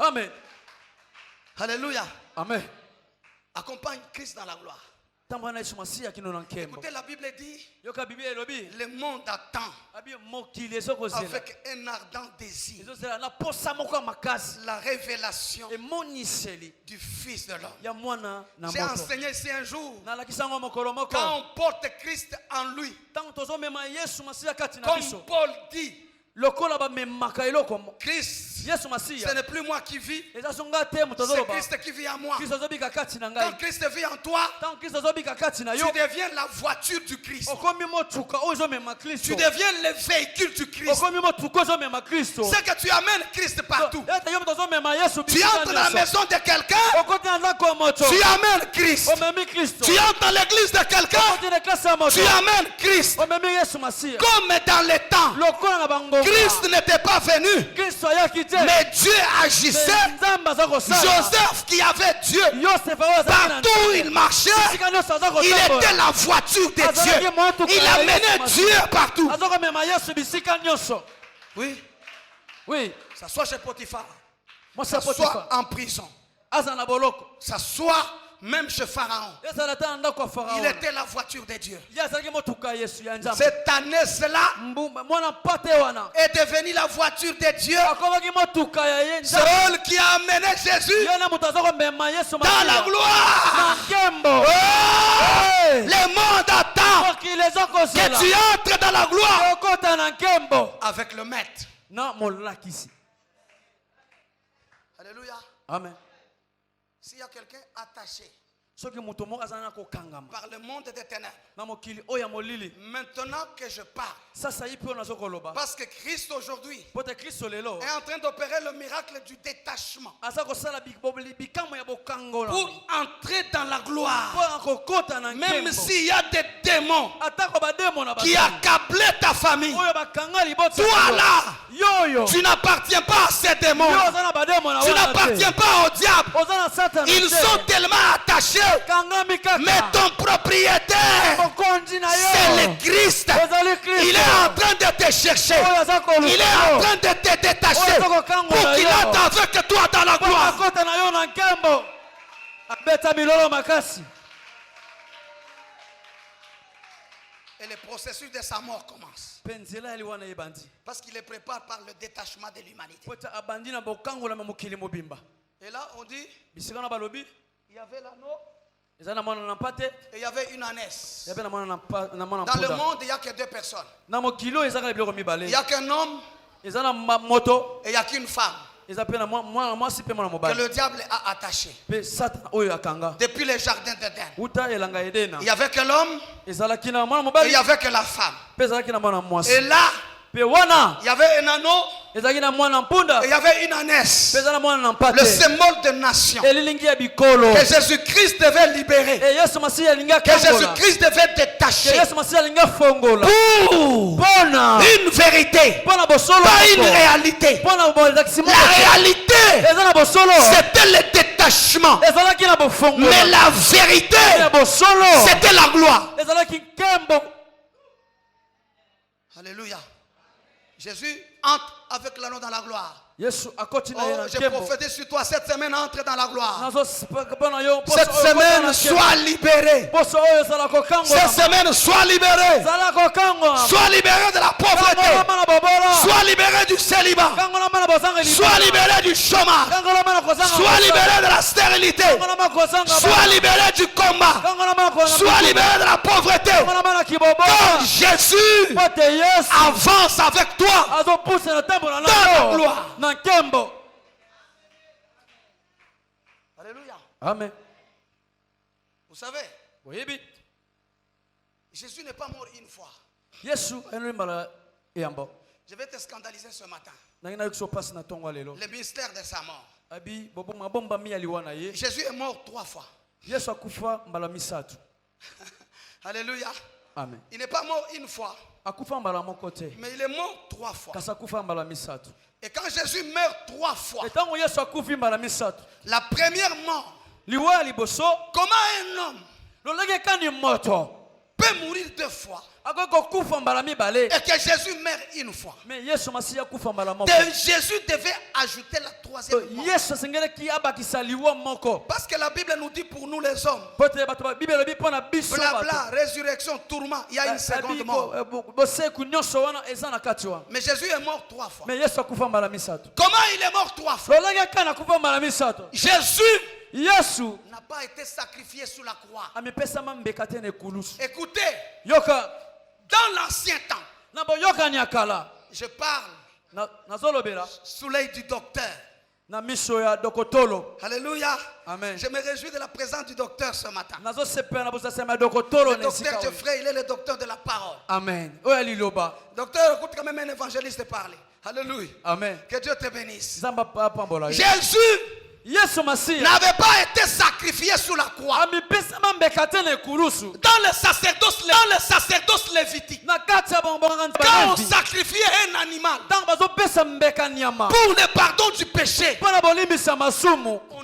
Amen. Alléluia. Amen. Accompagne Christ dans la gloire. Écoutez, la Bible dit, le monde attend avec un ardent désir la révélation du Fils de l'homme. J'ai enseigné ici un jour, quand on porte Christ en lui, comme Paul dit, Christ, ce n'est plus moi qui vis, c'est Christ qui vit en moi. Quand Christ vit en toi, tu deviens la voiture du Christ. Tu deviens le véhicule du Christ. C'est que tu amènes Christ partout. Tu entres dans la maison de quelqu'un, tu amènes Christ. Tu entres dans l'église de quelqu'un, tu amènes Christ. Comme dans les temps, Christ n'était pas venu, mais Dieu agissait. Joseph qui avait Dieu, partout où il marchait, il était la voiture de Dieu. Il amenait Dieu partout. Oui. Oui. Ça soit chez Potiphar, ça soit en prison, ça soit même chez Pharaon, il était la voiture de Dieu. Cette année-là est devenue la voiture de Dieu. Celle qui a amené Jésus dans la gloire. Oh, le monde attend que tu entres dans la gloire avec le maître. Alléluia. Amen. S'il y a quelqu'un attaché par le monde des ténèbres, maintenant que je parle, parce que Christ aujourd'hui est en train d'opérer le miracle du détachement pour entrer dans la gloire. Même s'il y a des démons qui accablaient ta famille, toi là, tu n'appartiens pas à ces démons, tu n'appartiens pas au diable. Ils sont tellement attachés. Mais ton propriétaire, c'est le Christ. Il est en train de te chercher. Il est en train de te détacher pour qu'il entre avec toi dans la gloire. Et le processus de sa mort commence. Parce qu'il le prépare par le détachement de l'humanité. Et là on dit, il y avait l'anneau et il y avait une ânesse. Dans le monde, il n'y a que deux personnes. Il n'y a qu'un homme et il n'y a qu'une femme que le diable a attaché. Depuis le jardin d'Éden, il n'y avait que l'homme et il n'y avait que la femme. Et là, il y avait un anneau et il y avait une ânesse, le symbole de nation que Jésus-Christ devait libérer, que Jésus-Christ devait détacher pour une vérité, pas une réalité. La réalité, c'était le détachement, mais la vérité, c'était la gloire. Alléluia. Jésus entre avec l'anneau dans la gloire. Oh, j'ai prophétisé sur toi cette semaine, entre dans la gloire. Cette semaine, sois libéré. Cette semaine, sois libéré. Sois libéré de la pauvreté. Sois libéré du célibat. Sois libéré du chômage. Sois libéré de la stérilité. Sois libéré du combat. Sois libéré de la pauvreté. Quand Jésus avance avec toi dans la gloire. Alléluia. Amen. Vous savez, Jésus n'est pas mort une fois. Je vais te scandaliser ce matin. Le mystère de sa mort. Jésus est mort 3 fois. Alléluia. Amen. Il n'est pas mort une fois, mais il est mort 3 fois. Et quand Jésus meurt 3 fois, la première mort, comment un homme peut mourir 2 fois. Et que Jésus meurt une fois. Jésus devait ajouter la 3e mort. Parce que la Bible nous dit pour nous les hommes, blabla, résurrection, tourment, il y a une seconde mort. Mais Jésus est mort 3 fois. Comment il est mort 3 fois? Jésus n'a pas été sacrifié sous la croix. Écoutez, dans l'ancien temps, je parle sous l'œil du docteur. Alléluia. Amen. Je me réjouis de la présence du docteur ce matin. Le docteur Geoffrey, il est le docteur de la parole. Amen. Docteur, écoute quand même un évangéliste parler. Alléluia. Amen. Que Dieu te bénisse. Jésus n'avait pas été sacrifié sous la croix. Dans le sacerdoce lévitique, quand on sacrifiait un animal pour le pardon du péché, on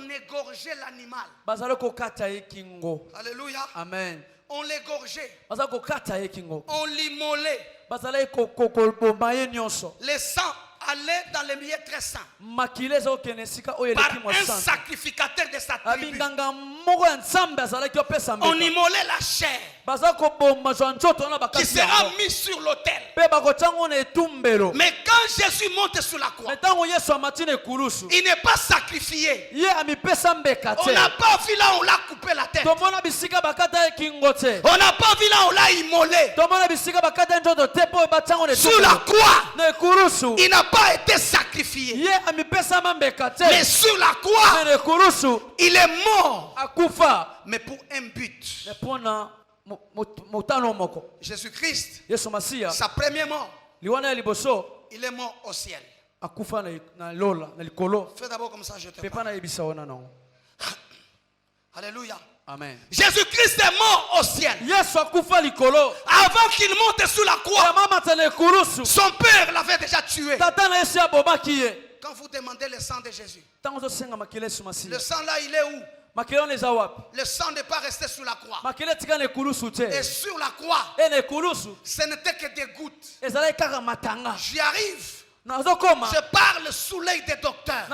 égorgeait l'animal. Alléluia. Amen. On l'égorgeait. On l'immolait. Le sang allait dans les milieux très saints par un sacrificateur de sa tribu. On immolait la chair qui sera mise sur l'autel. Mais quand Jésus monte sur la croix, il n'est pas sacrifié. On n'a pas vu là où on l'a coupé la tête. On n'a pas vu là où on l'a immolé. Sur la croix, il n'a pas été sacrifié. Mais sur la croix, il est mort. Mais pour un but. Jésus-Christ, sa première mort, il est mort au ciel. Fais d'abord comme ça, je te parle. Alléluia. Amen. Jésus-Christ est mort au ciel. Avant qu'il monte sur la croix, son père l'avait déjà tué. Quand vous demandez le sang de Jésus, le sang là, il est où? Le sang n'est pas resté sur la croix. Et sur la croix, ce n'était que des gouttes. J'y arrive. Je parle sous l'œil des docteurs. Les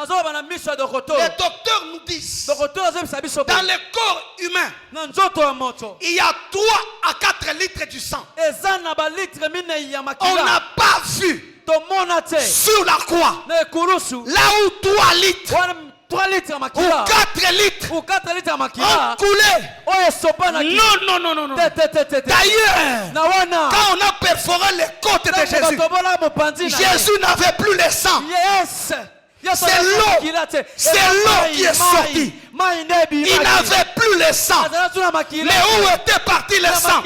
docteurs nous disent, dans le corps humain, il y a 3 à 4 litres du sang. On n'a pas vu sur la croix là où 3 litres 3 litres ou 4 litres ont coulé. Non. D'ailleurs, quand on a perforé les côtes de Jésus, Jésus n'avait plus le sang. C'est l'eau qui est sortie. Il n'avait plus le sang. Mais où était parti le sang?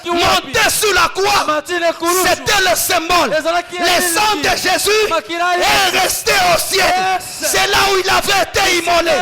Monté sur la croix, c'était le symbole. Le sang de Jésus est resté au ciel. C'est là où il avait été immolé.